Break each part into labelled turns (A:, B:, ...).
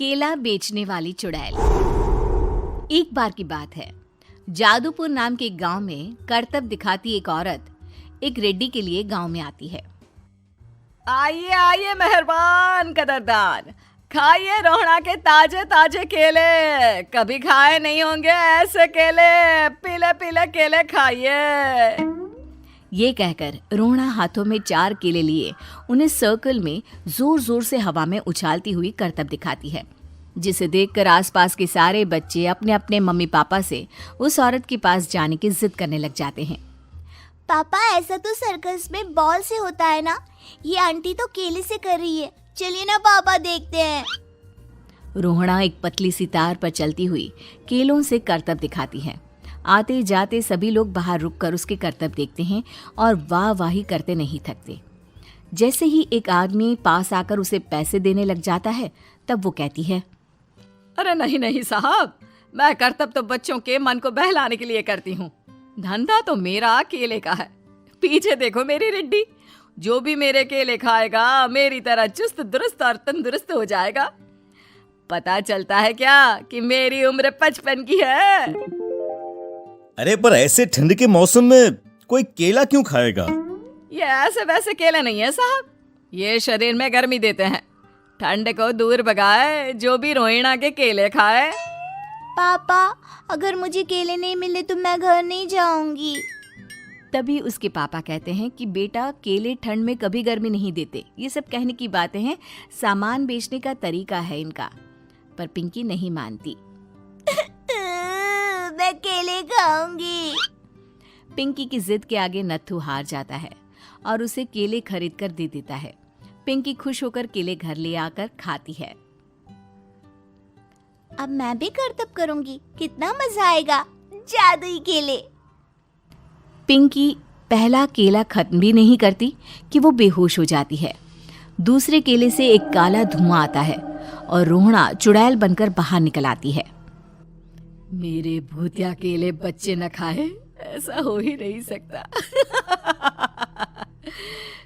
A: केला बेचने वाली चुड़ैल। एक बार की बात है, जादूपुर नाम के एक गांव में करतब दिखाती एक औरत एक रेड्डी के लिए गांव में आती है।
B: आइए आइए मेहरबान कदरदान, खाइए रोहड़ा के ताजे ताजे केले। कभी खाए नहीं होंगे ऐसे केले, पीले पीले केले खाइए।
A: ये कहकर रोहड़ा हाथों में 4 केले लिए उन्हें सर्कल में जोर जोर से हवा में उछालती हुई करतब दिखाती है, जिसे देखकर आसपास के सारे बच्चे अपने अपने मम्मी पापा से उस औरत के पास जाने की जिद करने लग जाते हैं।
C: पापा, ऐसा तो सर्कस में बॉल से होता है ना, ये आंटी तो केले से कर रही है। चलिए ना पापा, देखते हैं।
A: रोहड़ा एक पतली सी तार पर चलती हुई केलों से करतब दिखाती है। आते जाते सभी लोग बाहर रुककर उसके करतब देखते हैं और वाह वाही करते नहीं थकते। जैसे ही एक आदमी पास आकर उसे पैसे देने लग जाता है, तब वो कहती है,
B: अरे नहीं नहीं साहब, मैं करतब तो बच्चों के मन को बहलाने के लिए करती हूँ। धंधा तो मेरा केले का है। पीछे देखो मेरी रिड्डी, जो भी मेरे केले खाएगा मेरी तरह चुस्त दुरुस्त और तंदुरुस्त हो जाएगा। पता चलता है क्या कि मेरी उम्र 55 की है।
D: अरे पर ऐसे ठंड के मौसम में कोई केला क्यों खाएगा?
B: ये ऐसे वैसे केले नहीं है साहब, ये शरीर में गर्मी देते हैं। ठंड को दूर भगाए जो भी रोहिणा के केले खाए।
C: पापा, अगर मुझे केले नहीं मिले तो मैं घर नहीं जाऊंगी।
A: तभी उसके पापा कहते हैं कि बेटा, केले ठंड में कभी गर्मी नहीं देते। ये सब कहने की बातें हैं, सामान बेचने का तरीका है इनका। पर पिंकी नहीं मानती।
C: मैं केले खाऊंगी।
A: पिंकी की जिद के आगे नत्थू हार जाता है और उसे केले खरीद कर दे देता है। पिंकी खुश होकर केले घर ले आकर खाती है।
C: अब मैं भी करतब करूंगी, कितना मजा आएगा। जादुई केले।
A: पिंकी पहला केला खत्म भी नहीं करती कि वो बेहोश हो जाती है। दूसरे केले से एक काला धुआं आता है और रोहड़ा चुड़ैल बनकर बाहर निकल आती है।
B: मेरे भूतिया केले बच्चे न खाए, ऐसा हो ही नहीं सकता।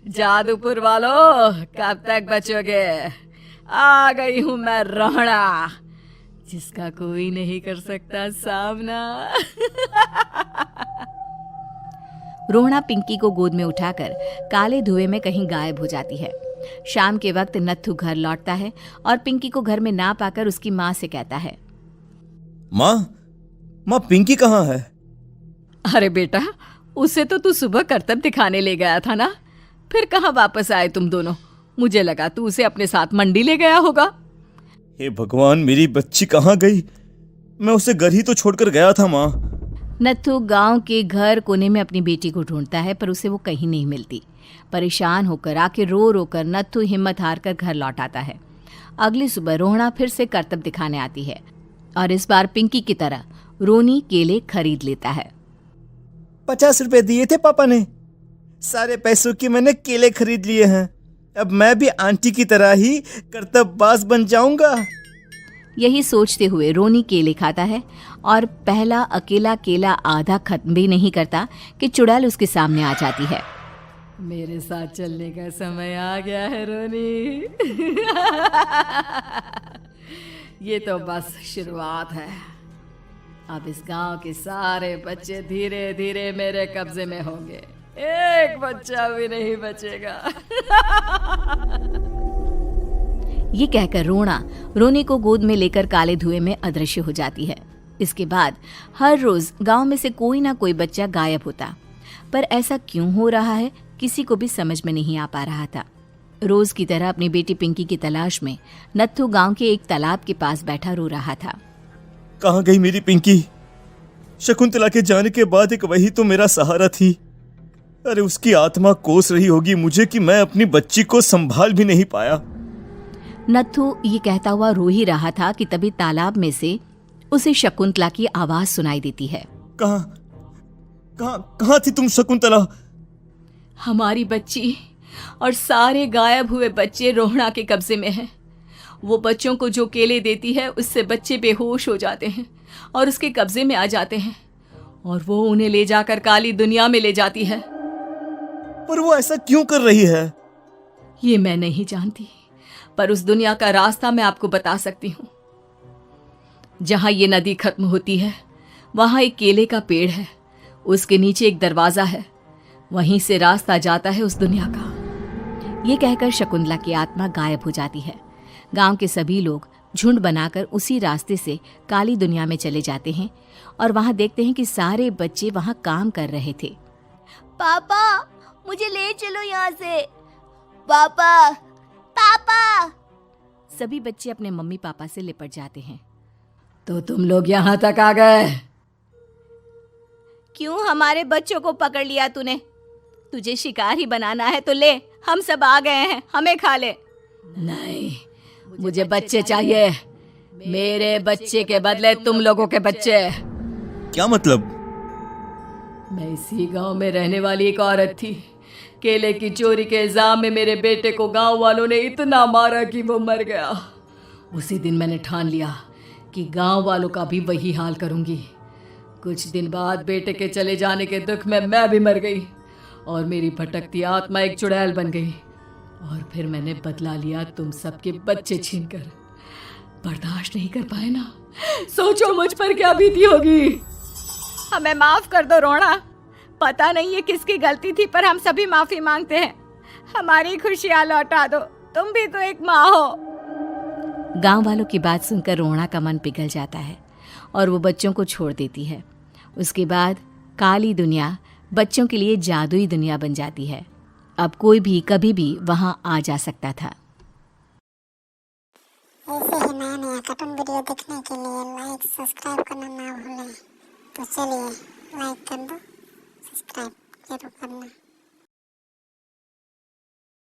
B: जादूपुर वालों, कब तक बचोगे? आ गई हूं मैं रोहड़ा, जिसका कोई नहीं कर सकता सामना।
A: रोहड़ा पिंकी को गोद में उठाकर काले धुएं में कहीं गायब हो जाती है। शाम के वक्त नत्थू घर लौटता है और पिंकी को घर में ना पाकर उसकी माँ से कहता है,
D: माँ पिंकी कहाँ है?
B: अरे बेटा, उसे तो तू सुबह करतब दिखाने ले गया था ना, फिर कहाँ वापस आए तुम दोनों? मुझे लगा तू उसे अपने साथ मंडी ले गया होगा।
D: हे भगवान, मेरी बच्ची कहाँ गई? मैं उसे घर ही तो छोड़कर गया था माँ।
A: नत्थू गांव के घर कोने में अपनी बेटी को ढूंढता है, पर उसे वो कहीं नहीं मिलती। परेशान होकर आके रो रो कर नत्थू हिम्मत हार कर घर लौट आता है। अगली सुबह रोहड़ा फिर से करतब दिखाने आती है और इस बार पिंकी की तरह रोनी केले खरीद लेता है।
D: 50 रुपए दिए थे पापा ने, सारे पैसों के मैंने केले खरीद लिए हैं। अब मैं भी आंटी की तरह ही करतबबाज बन जाऊंगा।
A: यही सोचते हुए रोनी केले खाता है और पहला अकेला केला आधा खत्म भी नहीं करता कि चुड़ैल उसके सामने आ जाती है।
B: मेरे साथ चलने का समय आ गया है रोनी। ये तो बस शुरुआत है। अब इस गांव के सारे बच्चे धीरे धीरे मेरे कब्जे में होंगे, एक बच्चा भी नहीं बचेगा।
A: ये कहकर रोना रोनी को गोद में लेकर काले धुएं में अदृश्य हो जाती है। इसके बाद हर रोज गांव में से कोई ना कोई बच्चा गायब होता, पर ऐसा क्यों हो रहा है किसी को भी समझ में नहीं आ पा रहा था। रोज की तरह अपनी बेटी पिंकी की तलाश में नत्थू गांव के एक तालाब के पास बैठा रो रहा था।
D: कहाँ गई मेरी पिंकी? शकुंतला के जाने के बाद एक वही तो मेरा सहारा थी। अरे उसकी आत्मा कोस रही होगी मुझे कि मैं अपनी बच्ची को संभाल भी नहीं पाया।
A: नत्थू ये कहता हुआ रो ही रहा था कि तभी तालाब में से उसे शकुंतला की आवाज सुनाई देती है।
D: कहाँ थी तुम शकुंतला?
B: हमारी बच्ची और सारे गायब हुए बच्चे रोहड़ा के कब्जे में हैं। वो बच्चों को जो केले देती है उससे बच्चे बेहोश हो जाते हैं और उसके कब्जे में आ जाते हैं और वो उन्हें ले जाकर काली दुनिया में ले जाती है।
D: पर वो ऐसा क्यों कर रही है?
B: ये मैं नहीं जानती, पर उस दुनिया का रास्ता मैं आपको बता सकती हूँ। जहां ये नदी खत्म होती है वहां एक केले का पेड़ है, उसके नीचे एक दरवाजा है, वहीं से रास्ता जाता है उस दुनिया का।
A: ये कहकर शकुंतला की आत्मा गायब हो जाती है। गांव के सभी लोग झुंड बनाकर उसी रास्ते से काली दुनिया में चले जाते हैं और वहां देखते हैं कि सारे बच्चे वहां काम कर रहे थे।
C: पापा मुझे ले चलो यहाँ से। पापा पापा।
A: सभी बच्चे अपने मम्मी पापा से लिपट जाते हैं।
B: तो तुम लोग यहाँ तक आ गए?
A: क्यों हमारे बच्चों को पकड़ लिया तूने? तुझे शिकार ही बनाना है तो ले, हम सब आ गए हैं, हमें खा ले।
B: नहीं, मुझे बच्चे चाहिए, मेरे बच्चे के बदले तुम लोगों के बच्चे।
D: क्या मतलब?
B: मैं इसी गांव में रहने वाली एक औरत थी। केले की चोरी के इल्जाम में मेरे बेटे को गांव वालों ने इतना मारा कि वो मर गया। उसी दिन मैंने ठान लिया कि गांव वालों का भी वही हाल करूंगी। कुछ दिन बाद बेटे के चले जाने के दुख में मैं भी मर गई और मेरी भटकती आत्मा एक चुड़ैल बन गई। और फिर मैंने बदला लिया तुम सबके बच्चे छीनकर। बर्दाश्त नहीं कर पाए ना, सोचो मुझ पर क्या बीती होगी।
A: हमें माफ कर दो रोना, पता नहीं ये किसकी गलती थी पर हम सभी माफी मांगते हैं। हमारी खुशियां लौटा दो, तुम भी तो एक माँ हो। गांव वालों की बात सुनकर रोना का मन पिघल जाता है और वो बच्चों को छोड़ देती है। उसके बाद काली दुनिया बच्चों के लिए जादुई दुनिया बन जाती है। अब कोई भी कभी भी वहां आ जा सकता था।
E: ऐसे ही नया नया कार्टून वीडियो देखने के लिए लाइक सब्सक्राइब करना ना भूलें। तो चलिए लाइक कर दो, सब्सक्राइब जरूर करना।